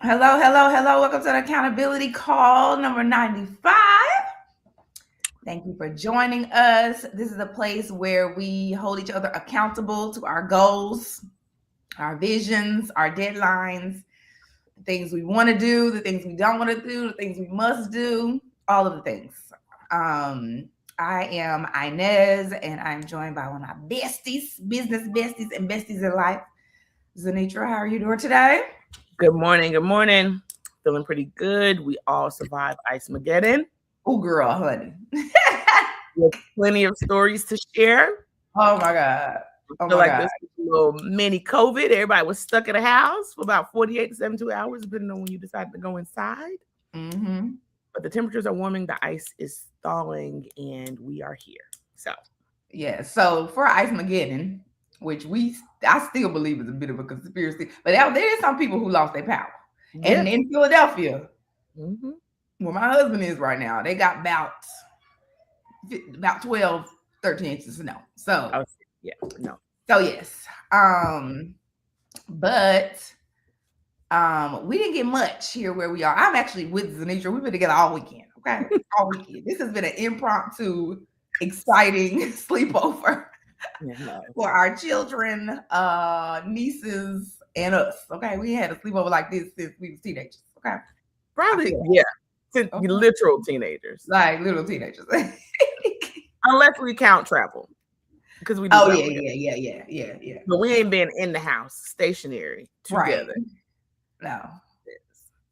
Hello, hello, hello. Welcome to the accountability call number 95. Thank you for joining us. This is a place where we hold each other accountable to our goals, our visions, our deadlines, the things we want to do, the things we don't want to do, the things we must do, all of the things. I am Inez, and I'm joined by one of my besties, business besties, and besties in life. Zanitra, how are you doing today? Good morning. Good morning. Feeling pretty good. We all survived Ice-Mageddon. Oh, girl, honey. With plenty of stories to share. Oh my God. I feel like this was a little mini COVID. Everybody was stuck in the house for about 48 to 72 hours, depending on when you decided to go inside. Mm-hmm. But the temperatures are warming, the ice is thawing, and we are here. So, yeah. So for Ice-Mageddon, which I still believe is a bit of a conspiracy, but there is some people who lost their power. Yeah. And in Philadelphia, where my husband is right now, they got about 12, 13 inches of snow. So So yes. But we didn't get much here where we are. I'm actually with Zanitra. We've been together all weekend. Okay. All weekend. This has been an impromptu, exciting sleepover for our children, nieces, and us. Okay. We had a sleepover like this since we was teenagers. Okay. Probably, yeah. Since literal teenagers. Like little teenagers. Unless we count travel. Because we do. Oh, yeah. But we ain't been in the house stationary together. Right.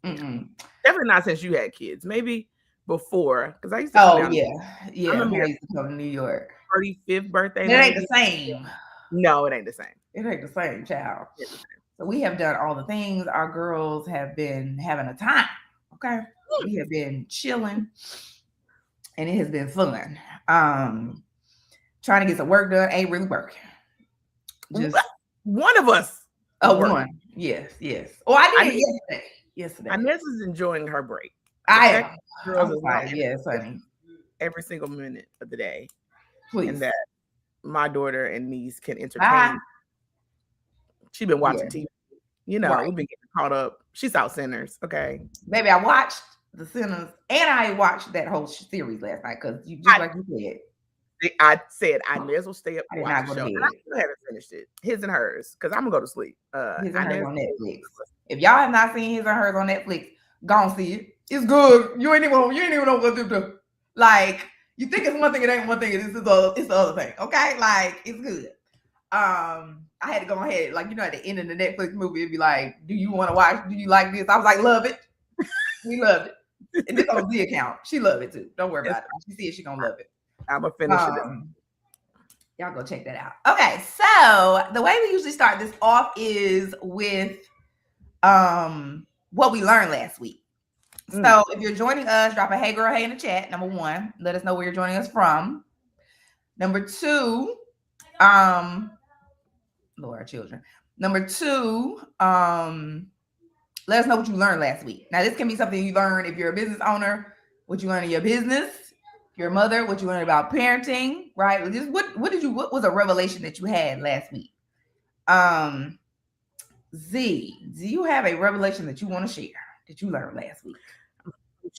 No. Definitely not since you had kids. Maybe before. Because I used to come down. Yeah. I remember I used to come to New York. 35th birthday. It ain't the same. No, it ain't the same. It ain't the same, child. So we have done all the things. Our girls have been having a time. Okay. We have been chilling. And it has been fun. Trying to get some work done ain't really working. Just one of us. One. Yes. Oh, I did yesterday. Inez is enjoying her break. I am. Yes, honey. Every single minute of the day. Please. And that my daughter and niece can entertain. She's been watching TV. You know, we've been getting caught up. She saw Sinners. Okay. Baby, I watched The Sinners and I watched that whole series last night because like you said. I said I may as well stay up and watch the show. I still haven't finished it. His and Hers, because I'm gonna go to sleep. His and Hers on Netflix. If y'all have not seen His and Hers on Netflix, go and see it. It's good. You ain't even know what to do. Like you think it's one thing, it ain't one thing. It's the other thing. Okay, like it's good. I had to go ahead, like at the end of the Netflix movie, it'd be like, "Do you want to watch? Do you like this?" I was like, "Love it." We loved it. And this on the account. She loved it too. Don't worry about it. She said she gonna love it. I'm gonna finish it. Y'all go check that out. Okay, so the way we usually start this off is with what we learned last week. So if you're joining us, drop a hey girl, hey in the chat. Number 1, let us know where you're joining us from. Number 2, Lord, our children. Number 2, let us know what you learned last week. Now, this can be something you learned if you're a business owner, what you learned in your business. Your mother, what you learned about parenting, right? Just what was a revelation that you had last week? Z, do you have a revelation that you want to share that you learned last week? I'm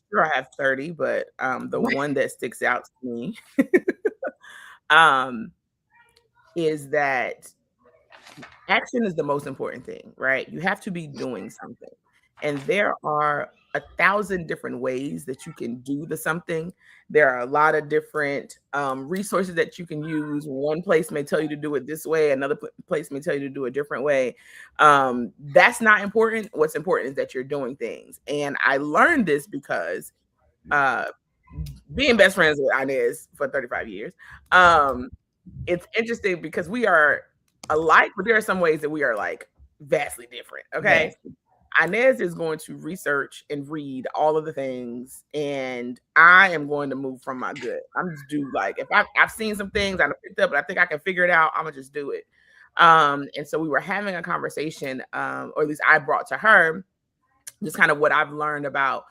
sure I have 30, but the one that sticks out to me is that action is the most important thing, right? You have to be doing something. And there are 1,000 different ways that you can do the something. There are a lot of different resources that you can use. One place may tell you to do it this way. Another place may tell you to do it a different way. That's not important. What's important is that you're doing things. And I learned this because being best friends with Inez for 35 years, it's interesting because we are alike, but there are some ways that we are like vastly different. Okay. Yes. Inez is going to research and read all of the things, and I am going to move from my gut. I'm just do like if I've seen some things I picked up, but I think I can figure it out. I'm gonna just do it. And so we were having a conversation, or at least I brought to her just kind of what I've learned about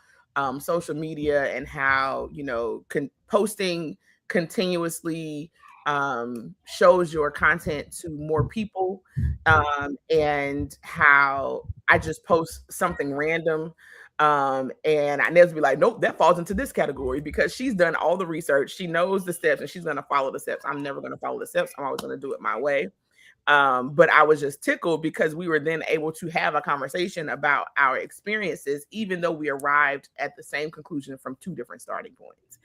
social media and how posting continuously shows your content to more people, and how I just post something random, and I never be like, nope, that falls into this category, because she's done all the research, she knows the steps, and she's going to follow the steps. I'm never going to follow the steps. I'm always going to do it my way. But I was just tickled because we were then able to have a conversation about our experiences, even though we arrived at the same conclusion from two different starting points.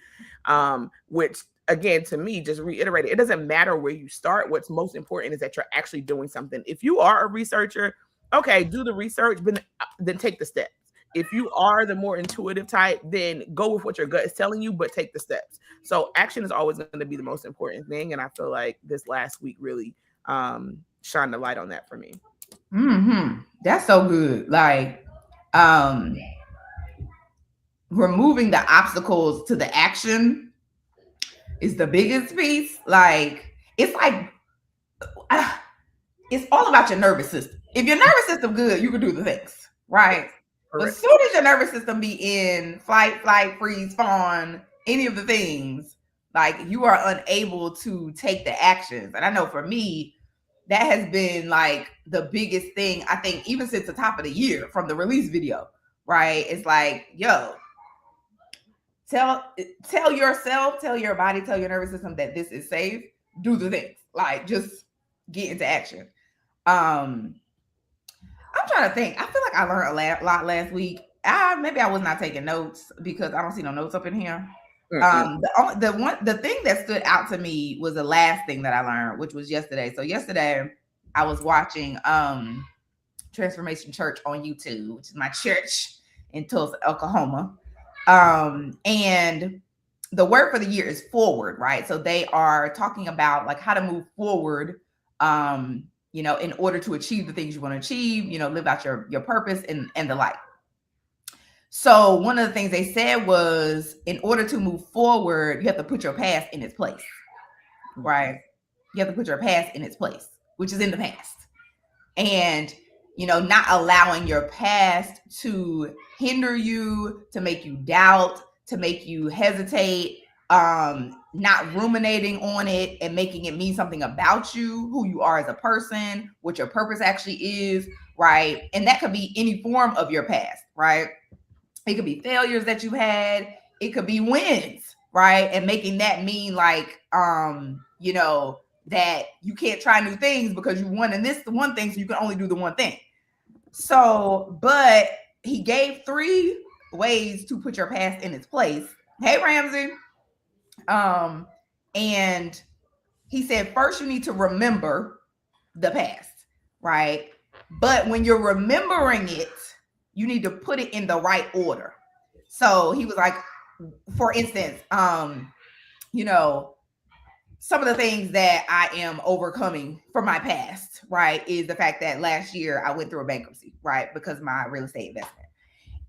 Which, again, to me, just reiterated, it doesn't matter where you start. What's most important is that you're actually doing something. If you are a researcher, okay, do the research, but then take the steps. If you are the more intuitive type, then go with what your gut is telling you, but take the steps. So action is always going to be the most important thing. And I feel like this last week really shine the light on that for me. That's so good. Like, removing the obstacles to the action is the biggest piece. Like, it's like, it's all about your nervous system. If your nervous system good, you can do the things, right? But as soon as your nervous system be in fight, flight, freeze, fawn, any of the things, like, you are unable to take the actions. And I know for me, that has been like the biggest thing, I think, even since the top of the year from the release video, right? It's like, yo, tell yourself, tell your body, tell your nervous system that this is safe. Do the things. Like, just get into action. I'm trying to think. I feel like I learned a lot last week. Maybe I was not taking notes because I don't see no notes up in here. The thing that stood out to me was the last thing that I learned, which was yesterday. So yesterday I was watching Transformation Church on YouTube, which is my church in Tulsa, Oklahoma. And the word for the year is forward, right? So they are talking about like how to move forward, in order to achieve the things you want to achieve, live out your purpose and the like. So one of the things they said was, in order to move forward, you have to put your past in its place, right? You have to put your past in its place, which is in the past. And, not allowing your past to hinder you, to make you doubt, to make you hesitate, not ruminating on it and making it mean something about you, who you are as a person, what your purpose actually is, right? And that could be any form of your past, right? It could be failures that you had. It could be wins, right? And making that mean like, that you can't try new things because you won in the one thing, so you can only do the one thing. So, but he gave 3 ways to put your past in its place. Hey, Ramsey. And he said, first you need to remember the past, right? But when you're remembering it, you need to put it in the right order. So he was like, for instance, some of the things that I am overcoming from my past, right, is the fact that last year I went through a bankruptcy, right, because of my real estate investment.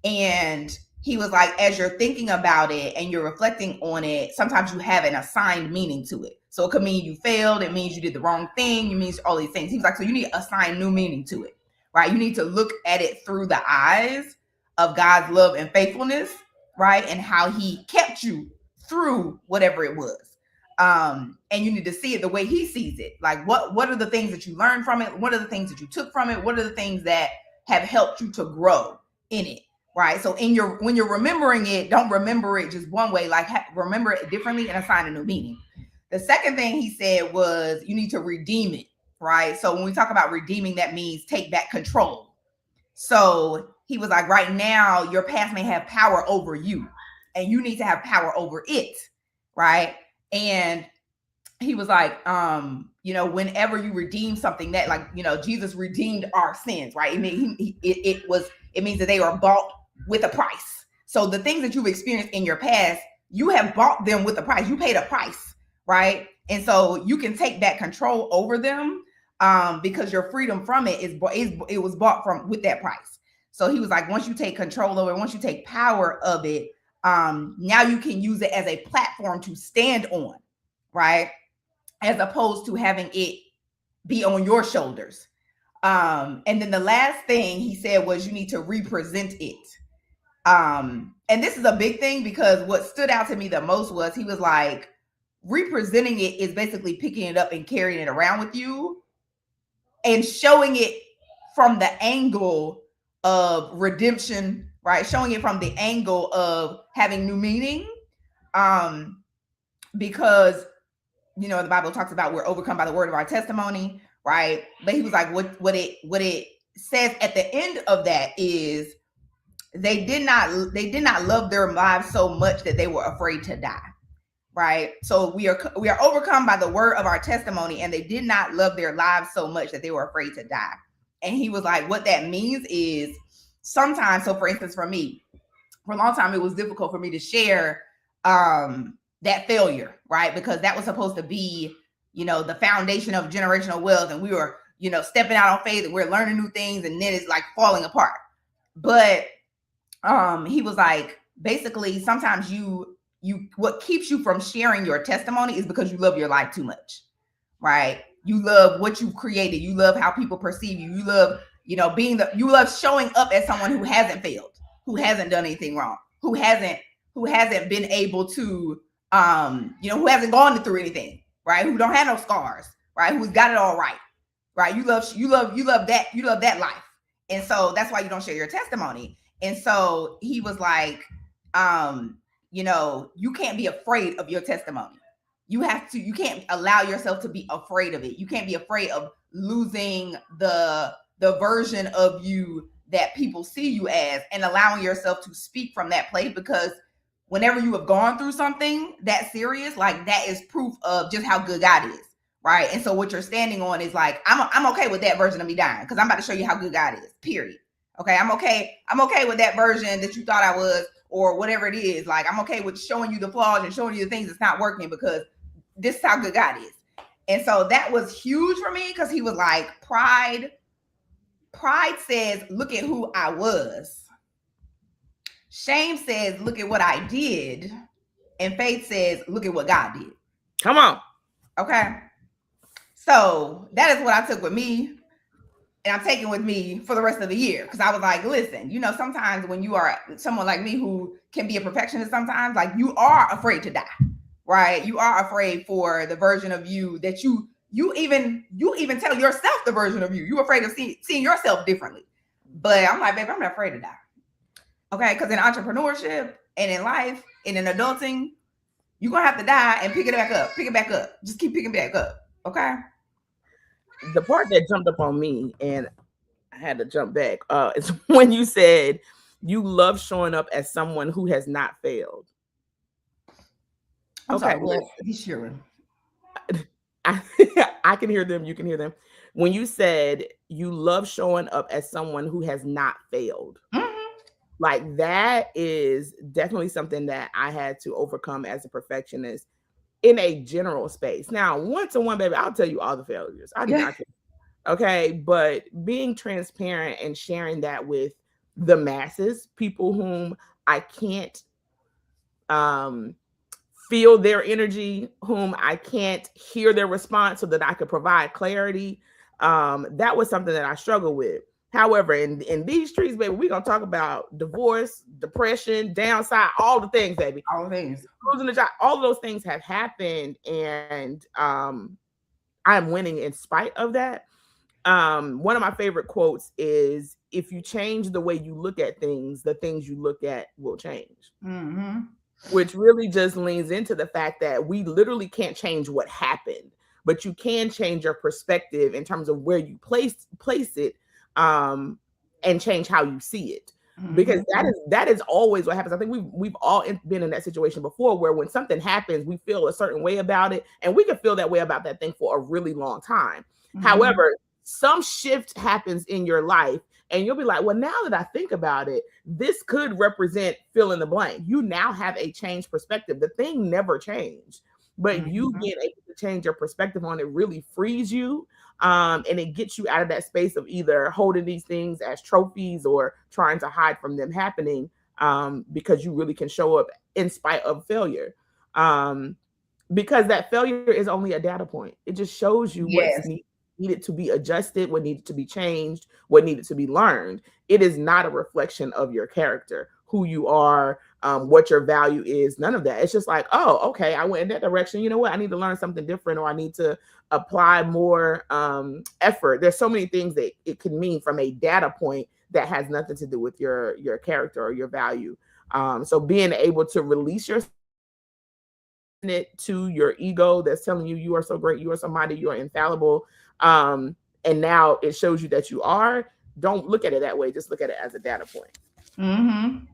And he was like, as you're thinking about it and you're reflecting on it, sometimes you have an assigned meaning to it. So it could mean you failed. It means you did the wrong thing. It means all these things. He was like, so you need to assign new meaning to it, right? You need to look at it through the eyes of God's love and faithfulness, right? And how he kept you through whatever it was. And you need to see it the way he sees it. Like, what are the things that you learned from it? What are the things that you took from it? What are the things that have helped you to grow in it? Right. So when you're remembering it, don't remember it just one way, like remember it differently and assign a new meaning. The second thing he said was you need to redeem it. Right. So when we talk about redeeming, that means take back control. So he was like, right now, your past may have power over you and you need to have power over it. Right. And he was like, whenever you redeem something that, like, Jesus redeemed our sins. Right. I mean, it means that they are bought with a price. So the things that you've experienced in your past, you have bought them with a price. You paid a price, right? And so you can take back control over them because your freedom from it it was bought with that price. So he was like, once you take control over it, once you take power of it, now you can use it as a platform to stand on, right? As opposed to having it be on your shoulders. And then the last thing he said was you need to represent it. And this is a big thing because what stood out to me the most was he was like, representing it is basically picking it up and carrying it around with you and showing it from the angle of redemption, right? Showing it from the angle of having new meaning. Because the Bible talks about we're overcome by the word of our testimony, right? But he was like, what it says at the end of that is they did not love their lives so much that they were afraid to die. Right. So we are overcome by the word of our testimony, and they did not love their lives so much that they were afraid to die. And he was like, what that means is sometimes, so for instance, for me, for a long time, it was difficult for me to share that failure, right? Because that was supposed to be, the foundation of generational wealth. And we were, stepping out on faith, and we're learning new things, and then it's like falling apart. But he was like, basically, sometimes what keeps you from sharing your testimony is because you love your life too much, right? You love what you created. You love how people perceive you. You love, you love showing up as someone who hasn't failed, who hasn't done anything wrong, who hasn't been able to, who hasn't gone through anything, right? Who don't have no scars, right? Who's got it all right, right? You love that life. And so that's why you don't share your testimony. And so he was like, you can't be afraid of your testimony. You can't allow yourself to be afraid of it. You can't be afraid of losing the version of you that people see you as, and allowing yourself to speak from that place, because whenever you have gone through something that serious, like that is proof of just how good God is, right? And so what you're standing on is like, I'm okay with that version of me dying, because I'm about to show you how good God is, period. Okay, I'm okay with that version that you thought I was, or whatever it is. Like, I'm okay with showing you the flaws and showing you the things that's not working, because this is how good God is. And so that was huge for me, because he was like, pride says, look at who I was. Shame says, look at what I did. And faith says, look at what God did. Come on. Okay. So that is what I took with me. And I'm taking with me for the rest of the year, because I was like, listen, sometimes when you are someone like me who can be a perfectionist, sometimes, like, you are afraid to die, right? You are afraid for the version of you that you even tell yourself the version of you. You're afraid of seeing yourself differently. But I'm like, baby, I'm not afraid to die. Okay, because in entrepreneurship and in life and in adulting, you're gonna have to die and pick it back up. Just keep picking back up. Okay. The part that jumped up on me, and I had to jump back, is when you said you love showing up as someone who has not failed. Okay, well, he's sure. I can hear them. You can hear them. When you said you love showing up as someone who has not failed, like, that is definitely something that I had to overcome as a perfectionist in a general space. Now, one-to-one, baby, I'll tell you all the failures. I do not care. Okay, but being transparent and sharing that with the masses, people whom I can't feel their energy, whom I can't hear their response so that I could provide clarity, that was something that I struggled with. However, in these streets, baby, we're going to talk about divorce, depression, downside, all the things, baby. All the things. Losing the job, all of those things have happened, and I'm winning in spite of that. One of my favorite quotes is, if you change the way you look at things, the things you look at will change. Mm-hmm. Which really just leans into the fact that we literally can't change what happened, but you can change your perspective in terms of where you place it, and change how you see it. Because that is always what happens. I think we've all been in that situation before, where when something happens, we feel a certain way about it, and we can feel that way about that thing for a really long time. However, some shift happens in your life, and you'll be like, well, now that I think about it, this could represent fill in the blank. You now have a changed perspective. The thing never changed, but you being able to change your perspective on it really frees you. And it gets you out of that space of either holding these things as trophies or trying to hide from them happening, because you really can show up in spite of failure. Because that failure is only a data point. It just shows you what's needed to be adjusted, what needed to be changed, what needed to be learned. It is not a reflection of your character, who you are, what your value is, none of that. It's just like, oh, okay, I went in that direction. You know what? I need to learn something different, or I need to apply more effort. There's so many things that it could mean from a data point that has nothing to do with your character or your value. So being able to release your it to your ego that's telling you you are so great, you are somebody, you are infallible, and now it shows you that you are. Don't look at it that way. Just look at it as a data point. Mm-hmm.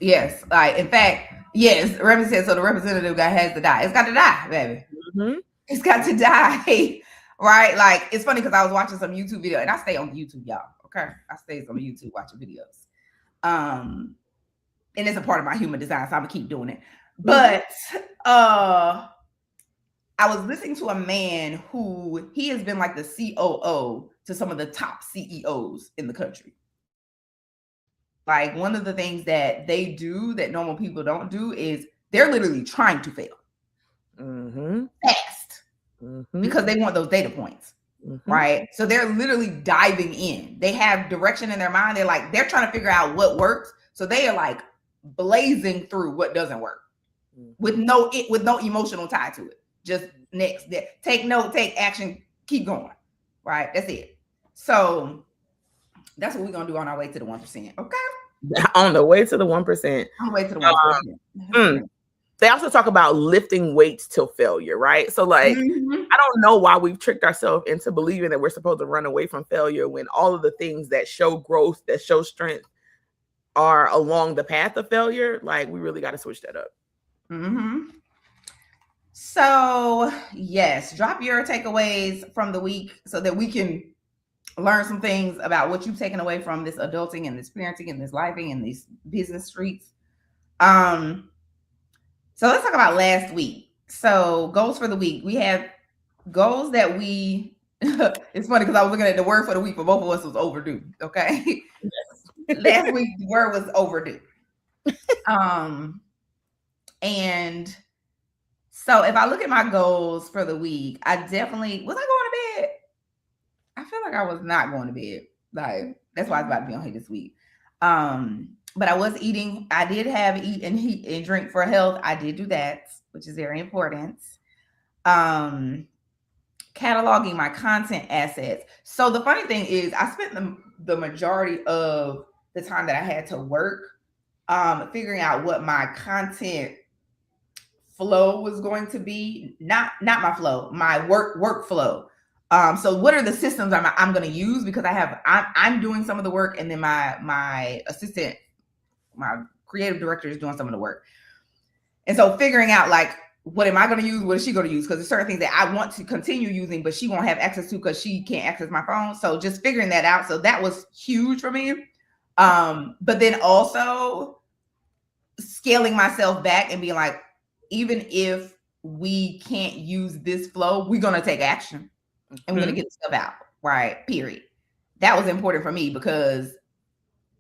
Yes. Like, in fact, yes, Remy said, so the representative guy has to die. It's got to die, baby. Mm-hmm. It's got to die. Right? Like, it's funny because I was watching some YouTube video, and I stay on YouTube, y'all. Okay. I stay on YouTube watching videos. And it's a part of my human design, so I'm gonna keep doing it. But I was listening to a man who he has been like the COO to some of the top CEOs in the country. Like, one of the things that they do that normal people don't do is they're literally trying to fail fast because they want those data points, right? So they're literally diving in. They have direction in their mind. They're trying to figure out what works. So they are like blazing through what doesn't work with no emotional tie to it. Just next, take note, take action, keep going, right? That's it. So that's what we're gonna do on our way to the 1%. Okay. On the way to the 1%. On the way to the 1%. They also talk about lifting weights till failure, right? So like, I don't know why we've tricked ourselves into believing that we're supposed to run away from failure when all of the things that show growth, that show strength are along the path of failure. Like, we really got to switch that up. So yes, drop your takeaways from the week so that we can learn some things about what you've taken away from this adulting and this parenting and this lifing and these business streets. So let's talk about last week. So goals for the week. We have goals that we, it's funny because I was looking at the word for the week for both of us was overdue. Okay. Last week the word was overdue. And so if I look at my goals for the week, I definitely, was I going to bed? I feel like I was not going to bed. Like, that's why I was about to be on here this week. But I was eating. I did have eat and drink for health. I did do that, which is very important. Cataloging my content assets. So the funny thing is I spent the majority of the time that I had to work figuring out what my content flow was going to be. Not my flow, my workflow. So what are the systems I'm going to use, because I'm doing some of the work, and then my assistant, my creative director, is doing some of the work. And so figuring out, like, what am I going to use? What is she going to use? Because there's certain things that I want to continue using, but she won't have access to because she can't access my phone. So just figuring that out. So that was huge for me. But then also scaling myself back and being like, even if we can't use this flow, we're going to take action and we're going to get stuff out. Right. Period. That was important for me because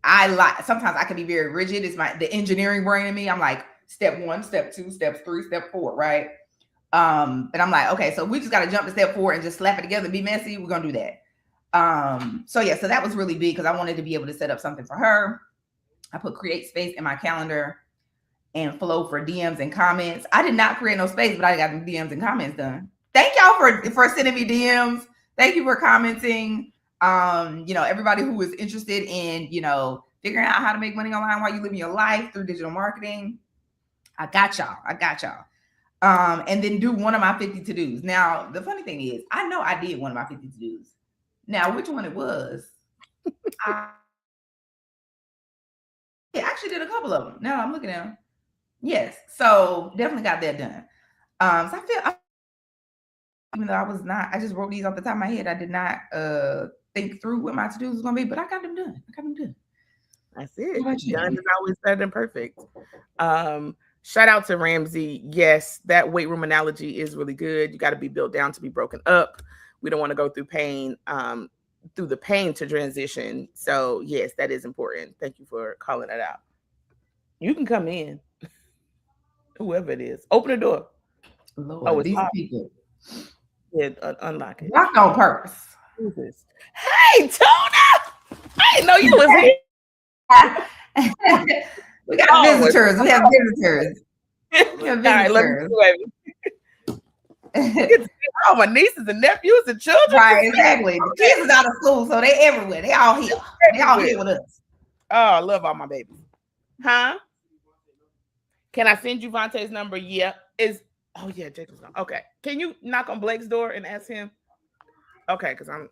sometimes I can be very rigid. It's the engineering brain in me. I'm like, step 1, step 2, step 3, step 4. Right. And I'm like, okay, so we just got to jump to step 4 and just slap it together and be messy. We're going to do that. So yeah, so that was really big because I wanted to be able to set up something for her. I put create space in my calendar and flow for DMs and comments. I did not create no space, but I got the DMs and comments done. Thank y'all for sending me DMs. Thank you for commenting. Everybody who is interested in, figuring out how to make money online while you live your life through digital marketing. I got y'all. And then do one of my 50 to-dos. Now, the funny thing is, I know I did one of my 50 to-dos. Now, which one it was? I actually did a couple of them. Now I'm looking at them. Yes. So definitely got that done. So I feel, even though I just wrote these off the top of my head. I did not think through what my to-dos was going to be, but I got them done. That's it. Done is always better than perfect. Shout out to Ramsey. Yes, that weight room analogy is really good. You got to be built down to be broken up. We don't want to go through pain, through the pain to transition. So yes, that is important. Thank you for calling that out. You can come in. Whoever it is. Open the door. Lord, these people. Yeah, unlock it. Locked on purpose. Who's this? Hey, Tona! I didn't know you was here. We got Oh, visitors. We have visitors. We have all right, let me visitors. see, baby. I get to see all my nieces and nephews and children. Right, exactly. The kids is out of school, so they everywhere. They all here. They all here with us. Oh, I love all my babies. Huh? Can I send you Vontae's number? Yeah. Oh yeah, Jacob's gone. Okay. Can you knock on Blake's door and ask him? Okay, because I'm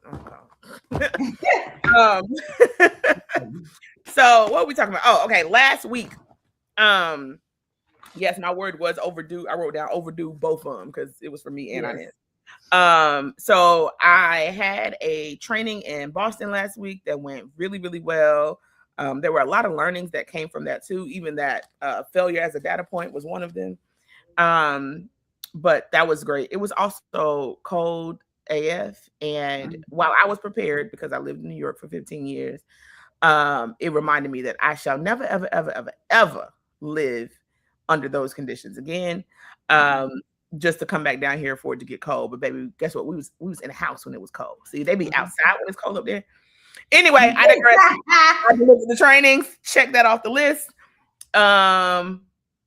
so what are we talking about? Oh, okay. Last week. Yes, my word was overdue. I wrote down overdue both of them because it was for me and Yes. So I had a training in Boston last week that went really, really well. There were a lot of learnings that came from that too. Even that failure as a data point was one of them. But that was great. It was also cold AF. And while I was prepared because I lived in New York for 15 years, it reminded me that I shall never, ever, ever, ever, ever live under those conditions again. Just to come back down here for it to get cold. But baby, guess what? We was in the house when it was cold. See, they be outside when it's cold up there. Anyway, I digress. I delivered the trainings. Check that off the list.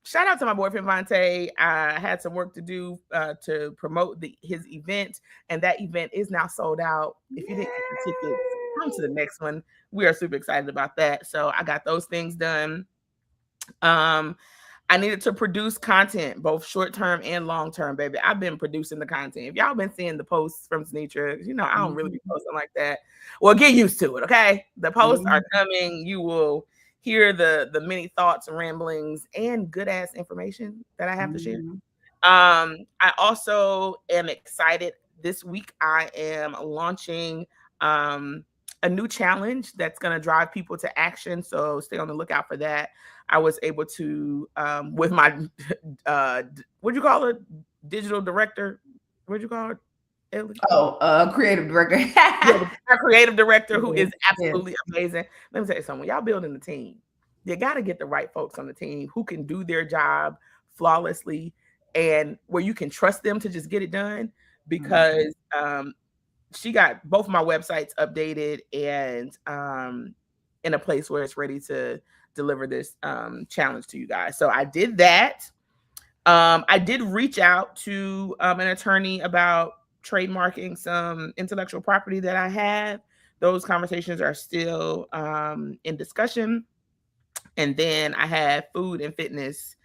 Shout out to my boyfriend Vontae. I had some work to do to promote his event, and that event is now sold out. If you didn't get the tickets, come to the next one. We are super excited about that. So I got those things done. I needed to produce content, both short-term and long-term, baby. I've been producing the content. If y'all been seeing the posts from Snitra, I don't really be posting like that. Well, get used to it, okay? The posts are coming. You will hear the many thoughts and ramblings and good-ass information that I have to share. I also am excited. This week, I am launching a new challenge that's going to drive people to action. So stay on the lookout for that. I was able to, with my, what'd you call it? Digital director? What'd you call it? Creative director. Our creative director, who is absolutely amazing. Let me tell you something. Y'all building a team, you got to get the right folks on the team who can do their job flawlessly and where you can trust them to just get it done. Because she got both of my websites updated and in a place where it's ready to deliver this challenge to you guys. So I did that. I did reach out to an attorney about trademarking some intellectual property that I have. Those conversations are still in discussion. And then I have food and fitness,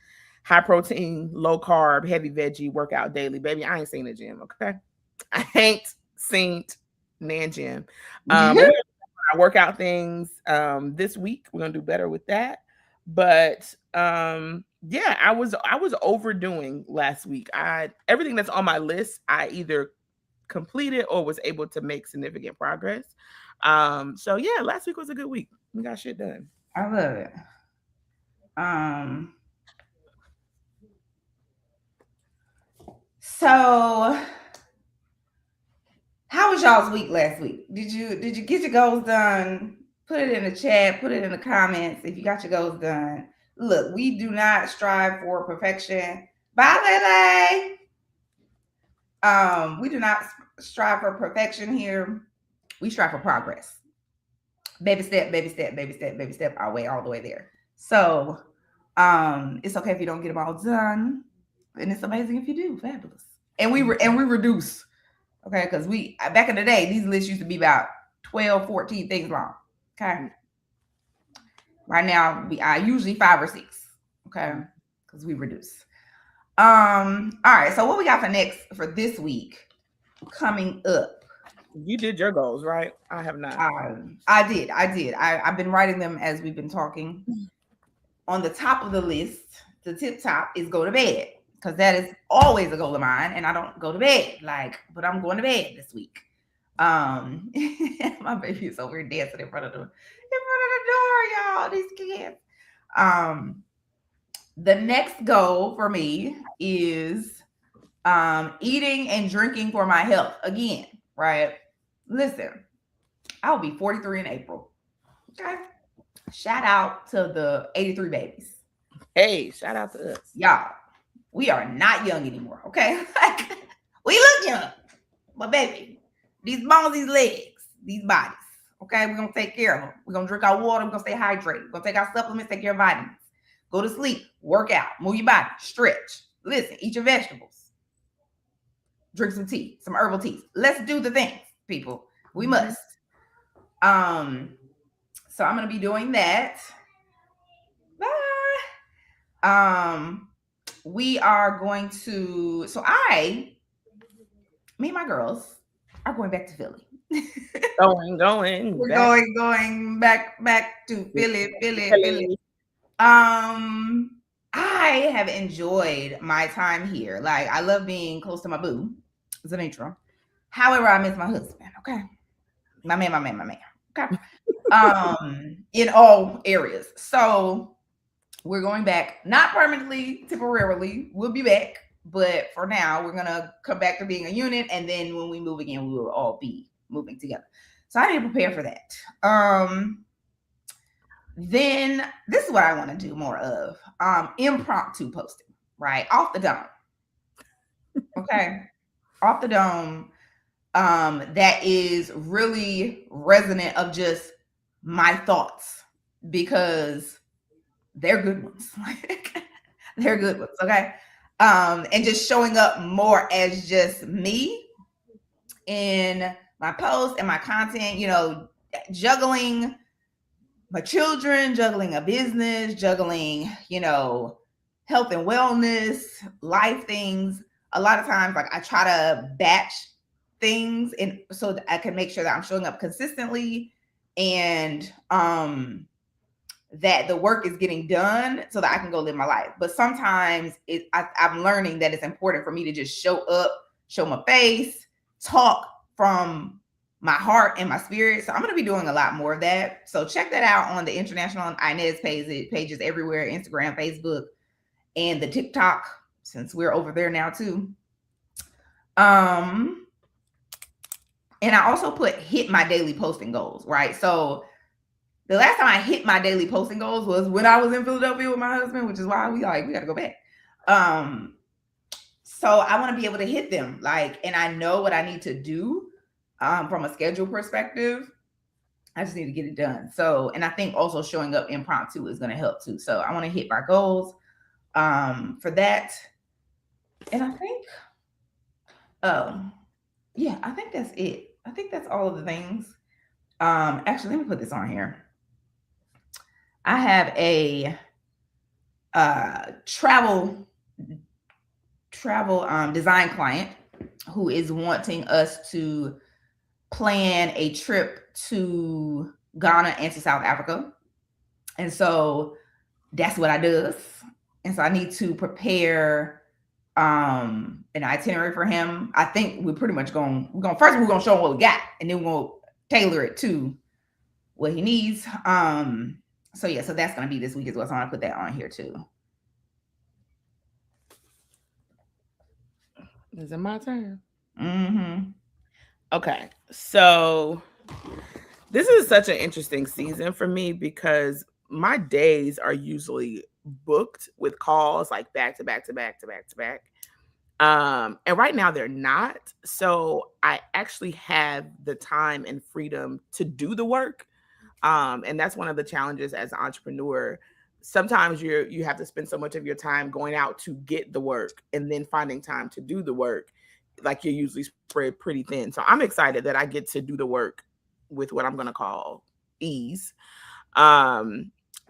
high protein, low carb, heavy veggie workout daily. Baby, I ain't seen the gym, okay? I ain't seen Nan gym. Our workout things this week. We're gonna do better with that. But yeah, I was overdoing last week. Everything that's on my list, I either completed or was able to make significant progress. So yeah, last week was a good week. We got shit done. I love it. So how was y'all's week last week? Did you get your goals done? Put it in the chat, put it in the comments if you got your goals done. Look, we do not strive for perfection. Bye, Lele. We do not strive for perfection here. We strive for progress. Baby step, baby step, baby step, baby step, our way all the way there. So it's okay if you don't get them all done. And it's amazing if you do. Fabulous. And we reduce. Okay, because back in the day, these lists used to be about 12, 14 things long. Okay. Right now, I usually 5 or 6. Okay, because we reduce. All right. So what we got for this week coming up? You did your goals, right? I have not. I did. I've been writing them as we've been talking. On the top of the list, the tip top is go to bed. Because that is always a goal of mine, and I don't go to bed. But I'm going to bed this week. My baby is over here dancing in front of the door, y'all. These kids. The next goal for me is eating and drinking for my health. Again, right? Listen, I'll be 43 in April. Okay. Shout out to the 83 babies. Hey, shout out to us. Y'all. We are not young anymore, okay? We look young. But baby, these bones, these legs, these bodies, okay? We're going to take care of them. We're going to drink our water. We're going to stay hydrated. We're going to take our supplements, take care of vitamins. go to sleep, work out, move your body, stretch. Listen, eat your vegetables, drink some tea, some herbal teas. Let's do the things, people. We must. So I'm gonna be doing that. Bye. We are going to. So me and my girls are going back to Philly. Going We're back. going back to Philly. Philly. I have enjoyed my time here. Like, I love being close to my boo, Zanitra. However, I miss my husband. Okay, my man. Okay, in all areas. So we're going back, not permanently, temporarily. We'll be back, but for now, we're gonna come back to being a unit, and then when we move again, we will all be moving together. So I need to prepare for that. Then this is what I want to do more of. Impromptu posting, right? Off the dome. Okay. Off the dome. That is really resonant of just my thoughts, because they're good ones. They're good ones. Okay. And just showing up more as just me in my posts and my content, juggling my children, juggling a business, juggling, health and wellness, life things. A lot of times, like, I try to batch things, and so that I can make sure that I'm showing up consistently, and that the work is getting done so that I can go live my life. But sometimes I'm learning that it's important for me to just show up, show my face, talk from my heart and my spirit. So I'm going to be doing a lot more of that. So check that out on the International Inez pages everywhere, Instagram, Facebook, and the TikTok, since we're over there now too. And I also hit my daily posting goals, right? So the last time I hit my daily posting goals was when I was in Philadelphia with my husband, which is why we got to go back. So I want to be able to hit them, and I know what I need to do from a schedule perspective. I just need to get it done. So, and I think also showing up impromptu is going to help too. So I want to hit my goals for that. And I think, I think that's it. I think that's all of the things. Actually, let me put this on here. I have a travel design client who is wanting us to plan a trip to Ghana and to South Africa. And so that's what I do. And so I need to prepare an itinerary for him. I think we're pretty much we're gonna show him what we got, and then we'll tailor it to what he needs. So that's gonna be this week as well. So I'm gonna put that on here too. Is it my turn? Mm-hmm. Okay, so this is such an interesting season for me because my days are usually booked with calls like back to back. And right now they're not. So I actually have the time and freedom to do the work. And that's one of the challenges as an entrepreneur. Sometimes you have to spend so much of your time going out to get the work and then finding time to do the work. Like, you're usually spread pretty thin. So I'm excited that I get to do the work with what I'm going to call ease.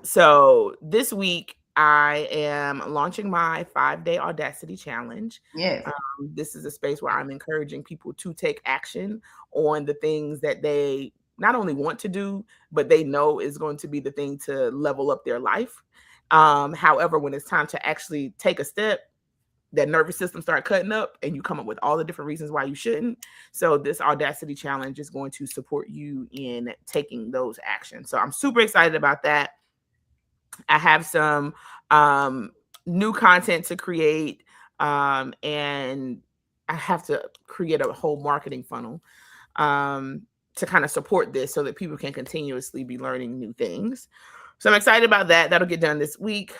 So this week I am launching my 5-day Audacity challenge. Yes. This is a space where I'm encouraging people to take action on the things that they not only want to do, but they know is going to be the thing to level up their life. However, when it's time to actually take a step, that nervous system start cutting up and you come up with all the different reasons why you shouldn't. So this Audacity challenge is going to support you in taking those actions. So I'm super excited about that. I have some new content to create, and I have to create a whole marketing funnel to kind of support this so that people can continuously be learning new things. So I'm excited about that. That'll get done this week.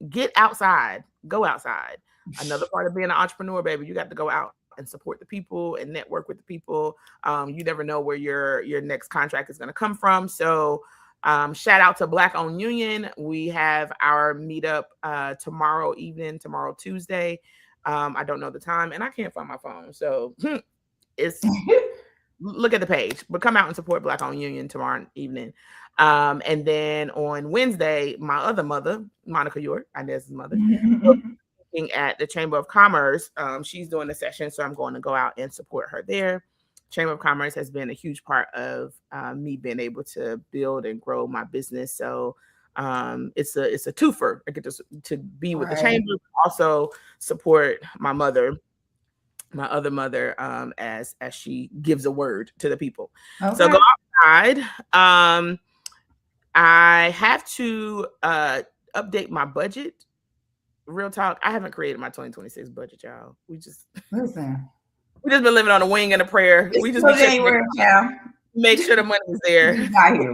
Get outside. Go outside. Another part of being an entrepreneur, baby, you got to go out and support the people and network with the people. You never know where your next contract is going to come from. So Shout out to Black Owned Union. We have our meetup tomorrow evening, tomorrow Tuesday. I don't know the time, and I can't find my phone, so it's look at the page. But come out and support Black Owned Union tomorrow evening. And then on Wednesday, my other mother, Monica York, Inez's mother, at the Chamber of Commerce. She's doing a session, so I'm going to go out and support her there. Chamber of Commerce has been a huge part of me being able to build and grow my business. So it's a twofer. I get to be with the chamber, also support my mother, my other mother, as she gives a word to the people. Okay. So go outside. I have to update my budget. Real talk, I haven't created my 2026 budget, y'all. We just been living on a wing and a prayer. We just make sure the money is there.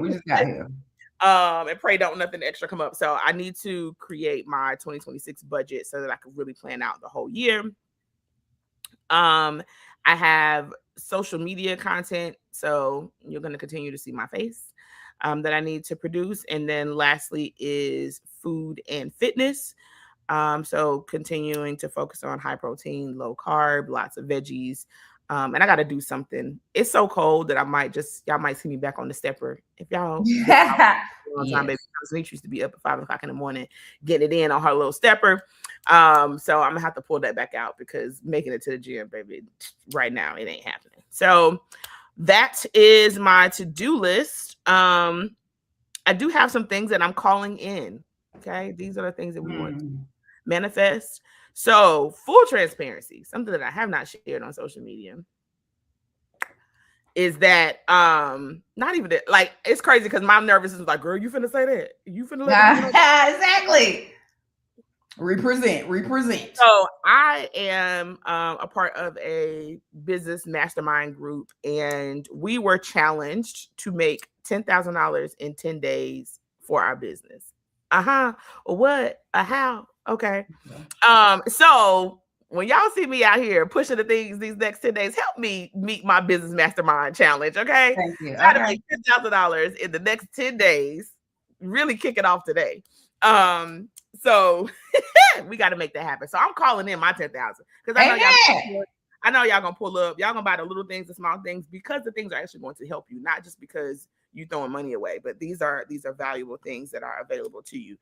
We just got here. And pray don't nothing extra come up. So I need to create my 2026 budget so that I can really plan out the whole year. I have social media content, so you're going to continue to see my face that I need to produce. And then lastly is food and fitness. So continuing to focus on high protein, low carb, lots of veggies. And I got to do something. It's so cold that y'all might see me back on the stepper. If y'all, time, baby, Denise used to be up at 5 o'clock in the morning, getting it in on her little stepper. So I'm gonna have to pull that back out because making it to the gym, baby, right now, it ain't happening. So that is my to-do list. I do have some things that I'm calling in. Okay. These are the things that we want to manifest. So full transparency, something that I have not shared on social media is that not even that, like, it's crazy because my nervousness is like, girl, you finna say that, you finna let exactly represent. So I am a part of a business mastermind group, and we were challenged to make $10,000 in 10 days for our business. What? How? Okay. So when y'all see me out here pushing the things these next 10 days, help me meet my business mastermind challenge. Okay. Thank you. Try to make $10,000 in the next 10 days. Really kick it off today. So we got to make that happen. So I'm calling in my 10,000 because I know y'all gonna pull up. Y'all gonna buy the little things, the small things, because the things are actually going to help you, not just because you throwing money away, but these are valuable things that are available to you.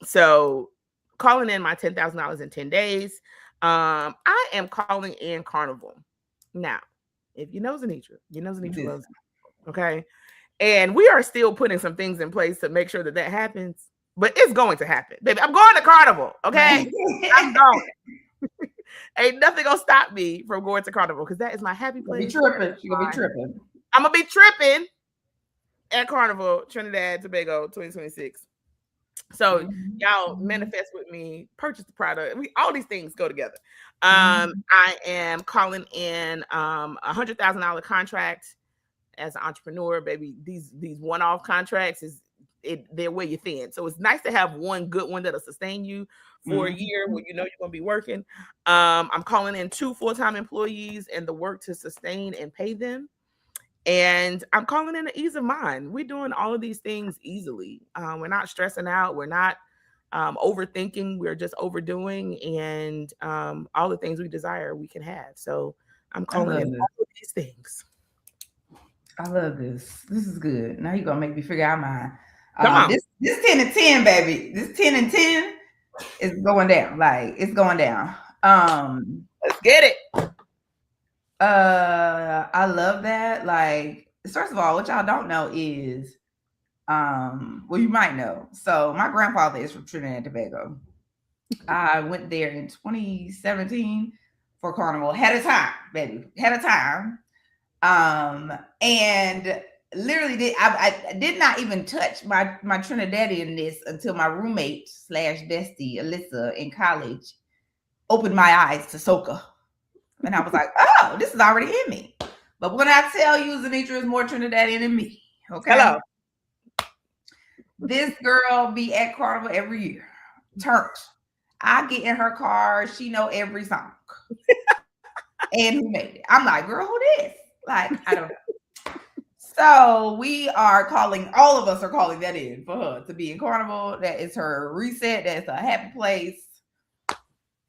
So calling in my $10,000 in 10 days. I am calling in Carnival. Now, if you know Zanitra, loves me. Okay. And we are still putting some things in place to make sure that happens, but it's going to happen, baby. I'm going to Carnival. Okay. I'm going. Ain't nothing gonna stop me from going to Carnival because that is my happy place. You're gonna be tripping. I'm gonna be tripping at Carnival, Trinidad, Tobago, 2026. So y'all manifest with me, purchase the product. All these things go together. I am calling in $100,000 contract as an entrepreneur, baby. These one-off contracts they're where you're thin. So it's nice to have one good one that'll sustain you for a year when you know you're gonna be working. I'm calling in 2 full-time employees and the work to sustain and pay them. And I'm calling in the ease of mind. We're doing all of these things easily. We're not stressing out. We're not overthinking. We're just overdoing. And all the things we desire, we can have. So I'm calling in all of these things. I love this. This is good. Now you're going to make me figure out mine. Come on. This 10 and 10, baby. This 10 and 10 is going down. Like, it's going down. Let's get it. I love that. Like, first of all, what y'all don't know is, well, you might know. So my grandfather is from Trinidad and Tobago. I went there in 2017 for Carnival. Had a time, baby. Had a time. And literally I did not even touch my Trinidadianness until my roommate / bestie, Alyssa, in college opened my eyes to soca. And I was like, oh, this is already in me. But when I tell you Zanitra is more Trinidadian than me, okay? Hello. This girl be at Carnival every year. Church. I get in her car. She know every song. And who made it. I'm like, girl, who this? Like, I don't know. So we are calling, all of us are calling that in for her to be in Carnival. That is her reset. That's a happy place.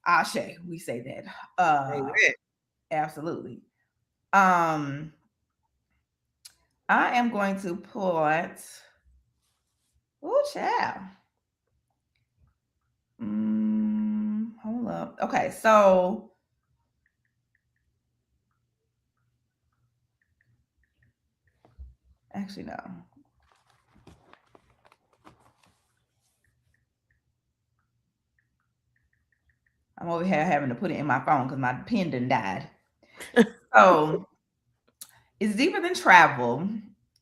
Ashe, we say that. Amen. Absolutely. I am going to put, oh, child. Hold up. Okay, so actually, no. I'm over here having to put it in my phone because my pen done died. So, It's Deeper Than Travel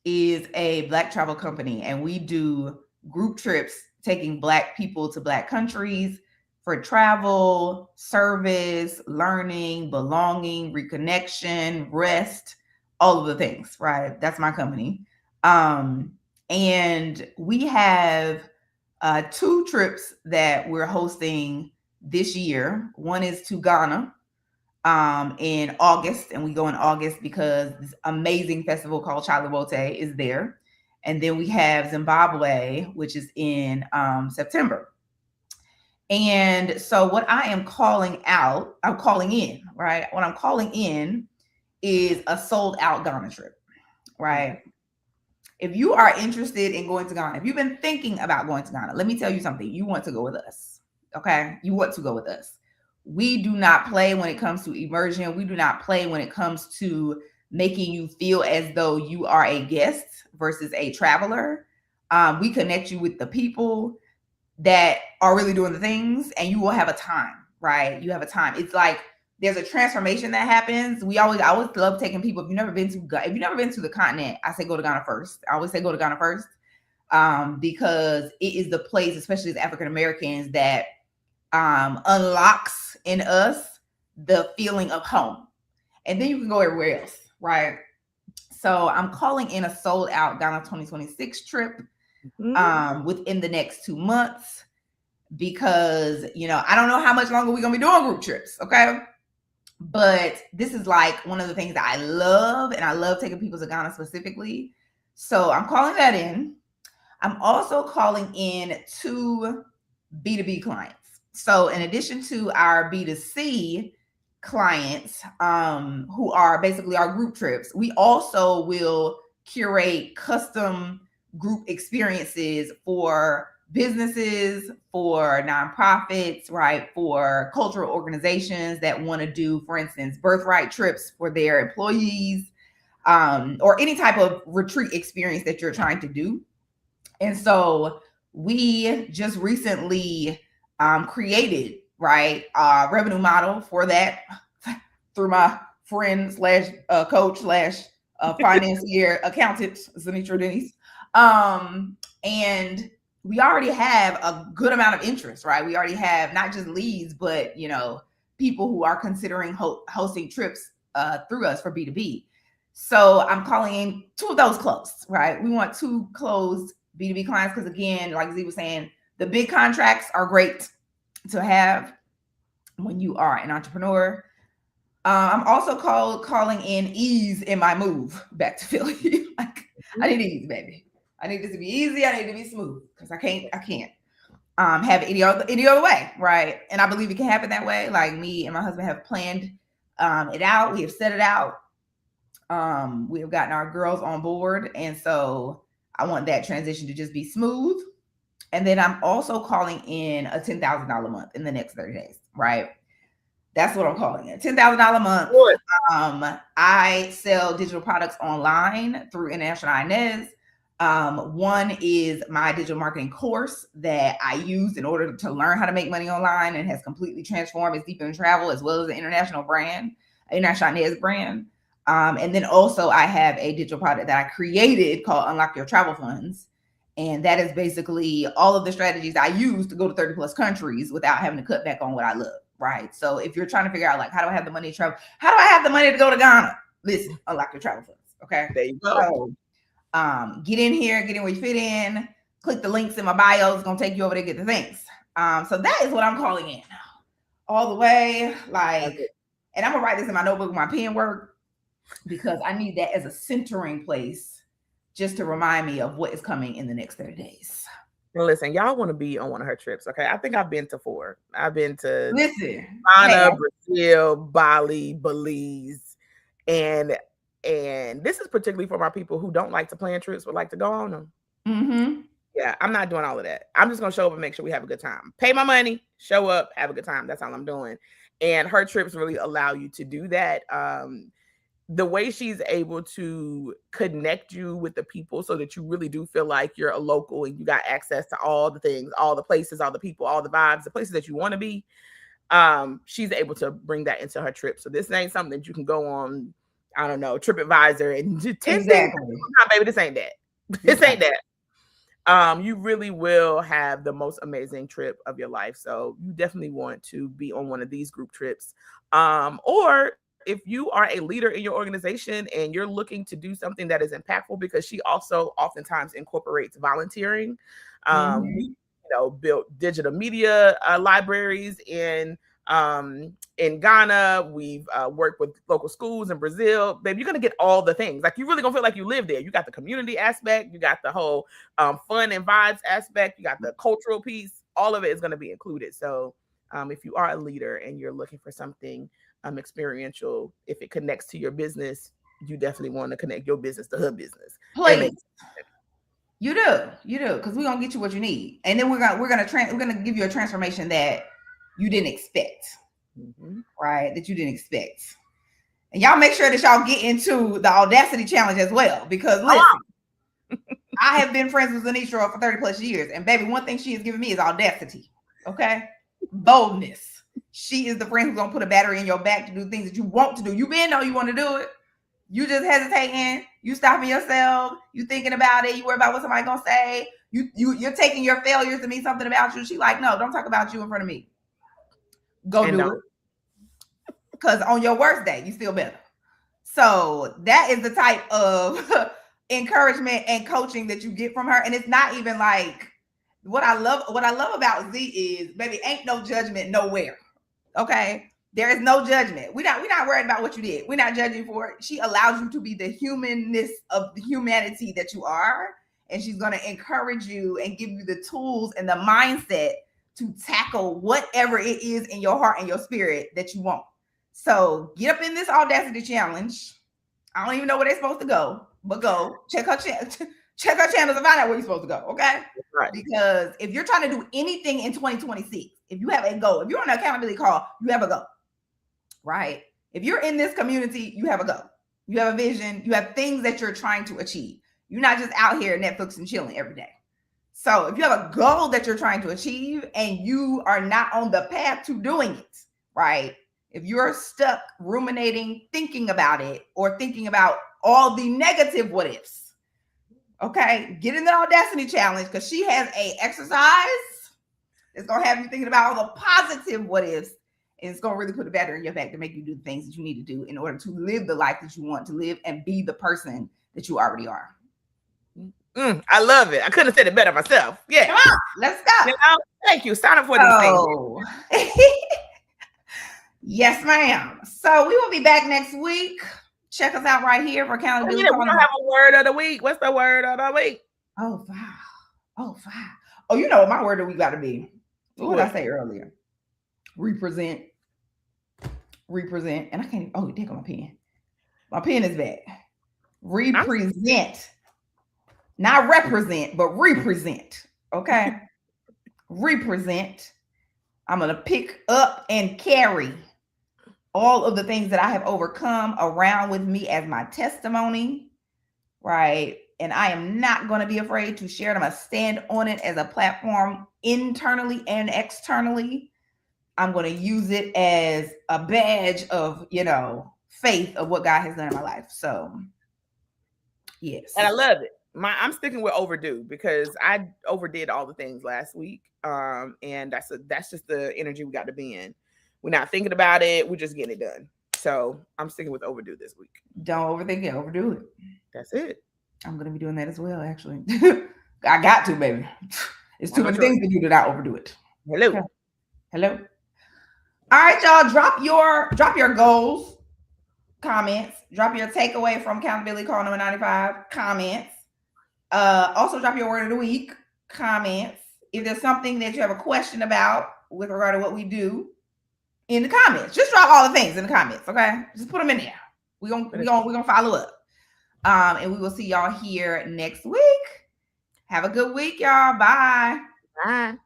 is a Black travel company, and we do group trips taking Black people to Black countries for travel, service, learning, belonging, reconnection, rest, all of the things, right? That's my company. And we have two trips that we're hosting this year. One is to Ghana in August, and we go in August because this amazing festival called Chalawote is there. And then we have Zimbabwe, which is in September. And so what I am calling out, I'm calling in, right? What I'm calling in is a sold out Ghana trip, right? If you are interested in going to Ghana, if you've been thinking about going to Ghana, let me tell you something. You want to go with us. Okay. You want to go with us. We do not play when it comes to immersion. We do not play when it comes to making you feel as though you are a guest versus a traveler. We connect you with the people that are really doing the things, and you will have a time, right? You have a time. It's like there's a transformation that happens. I always love taking people. If you've never been to the continent, I say go to Ghana first. I always say go to Ghana first, because it is the place, especially as African Americans, that unlocks in us the feeling of home, and then you can go everywhere else, right? So I'm calling in a sold out Ghana 2026 trip within the next 2 months, because I don't know how much longer we're gonna be doing group trips, okay? But this is like one of the things that I love, and I love taking people to Ghana specifically. So I'm calling that in. I'm also calling in 2 B2B clients. So in addition to our B2C clients, who are basically our group trips, we also will curate custom group experiences for businesses, for nonprofits, right? For cultural organizations that want to do, for instance, birthright trips for their employees, or any type of retreat experience that you're trying to do. And so we just recently created, right, a revenue model for that through my friend slash coach slash financier accountant, Zanitra Denise. And we already have a good amount of interest, right? We already have not just leads, but people who are considering hosting trips through us for B2B. So I'm calling in 2 of those closed, right? We want 2 closed B2B clients because, again, like Z was saying, the big contracts are great to have when you are an entrepreneur. I'm also calling in ease in my move back to Philly. Like, I need ease, baby. I need this to be easy. I need to be smooth because I can't have it any other way, right? And I believe it can happen that way. Like, me and my husband have planned it out. We have set it out. We have gotten our girls on board, and so I want that transition to just be smooth. And then I'm also calling in a $10,000 a month in the next 30 days, right? That's what I'm calling it. $10,000 a month. I sell digital products online through International Inez. One is my digital marketing course that I used in order to learn how to make money online, and has completely transformed It's Deeper Than Travel, as well as an international Inez brand. And then also I have a digital product that I created called Unlock Your Travel Funds. And that is basically all of the strategies I use to go to 30 plus countries without having to cut back on what I love, right? So if you're trying to figure out, like, how do I have the money to travel? How do I have the money to go to Ghana? Listen, Unlock Your Travel Funds, okay? There you go. So get in here, get in where you fit in, click the links in my bio. It's going to take you over there to get the things. So that is what I'm calling in all the way. Like, and I'm going to write this in my notebook with my pen work, because I need that as a centering place just to remind me of what is coming in the next 30 days. And listen, y'all want to be on one of her trips, okay? I think I've been to 4. I've been to Listen, hey, Ghana, Brazil, Bali, Belize, and this is particularly for my people who don't like to plan trips but like to go on them. mm-hmm. Yeah, I'm not doing all of that. I'm just gonna show up and make sure we have a good time. Pay my money, show up, have a good time. That's all I'm doing. And her trips really allow you to do that. The way she's able to connect you with the people so that you really do feel like you're a local and you got access to all the things, all the places, all the people, all the vibes, the places that you want to be. She's able to bring that into her trip. So this ain't something that you can go on, I don't know, TripAdvisor and do 10 things. No, baby, this ain't that. This ain't that. You really will have the most amazing trip of your life. So you definitely want to be on one of these group trips. Or if you are a leader in your organization and you're looking to do something that is impactful, because she also oftentimes incorporates volunteering. We, built digital media libraries in Ghana. We've worked with local schools in Brazil. Baby, you're gonna get all the things. Like, you really gonna feel like you live there. You got the community aspect, you got the whole fun and vibes aspect, you got the cultural piece. All of it is gonna be included. So if you are a leader and you're looking for something experiential, if it connects to your business, you definitely want to connect your business to her business. Please. You do, because we're gonna get you what you need, and then we're gonna give you a transformation that you didn't expect, right? That you didn't expect, and y'all make sure that y'all get into the Audacity Challenge as well, because listen, I have been friends with Zanisha for 30 plus years, and baby, one thing she has given me is audacity, okay, boldness. She is the friend who's gonna put a battery in your back to do things that you want to do. You been know you want to do it. You just hesitating. You stopping yourself. You thinking about it. You worry about what somebody's gonna say. You're taking your failures to mean something about you. She like, no, don't talk about you in front of me. Go do it. Because on your worst day, you feel better. So that is the type of encouragement and coaching that you get from her. And it's not even like what I love about Z is, baby, ain't no judgment nowhere. Okay. There is no judgment. We're not worried about what you did. We're not judging for it. She allows you to be the humanness of the humanity that you are. And she's going to encourage you and give you the tools and the mindset to tackle whatever it is in your heart and your spirit that you want. So get up in this Audacity Challenge. I don't even know where they're supposed to go, but go check her channels and find out where you're supposed to go. Okay. Right. Because if you're trying to do anything in 2026, if you have a goal, if you're on an accountability call, you have a goal. Right? If you're in this community, you have a goal. You have a vision. You have things that you're trying to achieve. You're not just out here Netflix and chilling every day. So if you have a goal that you're trying to achieve and you are not on the path to doing it, right? If you're stuck ruminating, thinking about it, or thinking about all the negative what ifs, okay, get in the Audacity Challenge, because she has a exercise that's going to have you thinking about all the positive what ifs. And it's going to really put a battery in your back to make you do the things that you need to do in order to live the life that you want to live and be the person that you already are. I love it. I couldn't have said it better myself. Yeah. Come on, let's go. Thank you. Sign up for these things. Yes, ma'am. So we will be back next week. Check us out right here for accountability. We don't have a word of the week. What's the word of the week? Oh, wow. Oh, you know what my word of the week got to be? What did I say earlier? Represent. And I can't. Oh, you take on my pen. My pen is back. Represent. Not represent, but represent. Okay. Represent. I'm going to pick up and carry all of the things that I have overcome around with me as my testimony. Right. And I am not going to be afraid to share it. I'm going to stand on it as a platform internally and externally. I'm going to use it as a badge of, faith of what God has done in my life. So, yes. And I love it. I'm sticking with overdue, because I overdid all the things last week. And that's just the energy we got to be in. We're not thinking about it. We're just getting it done. So I'm sticking with overdue this week. Don't overthink it. Overdo it. That's it. I'm going to be doing that as well, actually. I got to, baby. It's too many things to do to not overdo it. Hello. All right, y'all. Drop your goals, comments. Drop your takeaway from accountability call number 95 comments. Also, drop your word of the week comments. If there's something that you have a question about with regard to what we do, in the comments, just drop all the things in the comments. Okay, just put them in there. We're gonna follow up. And we will see y'all here next week. Have a good week, y'all. Bye. Bye.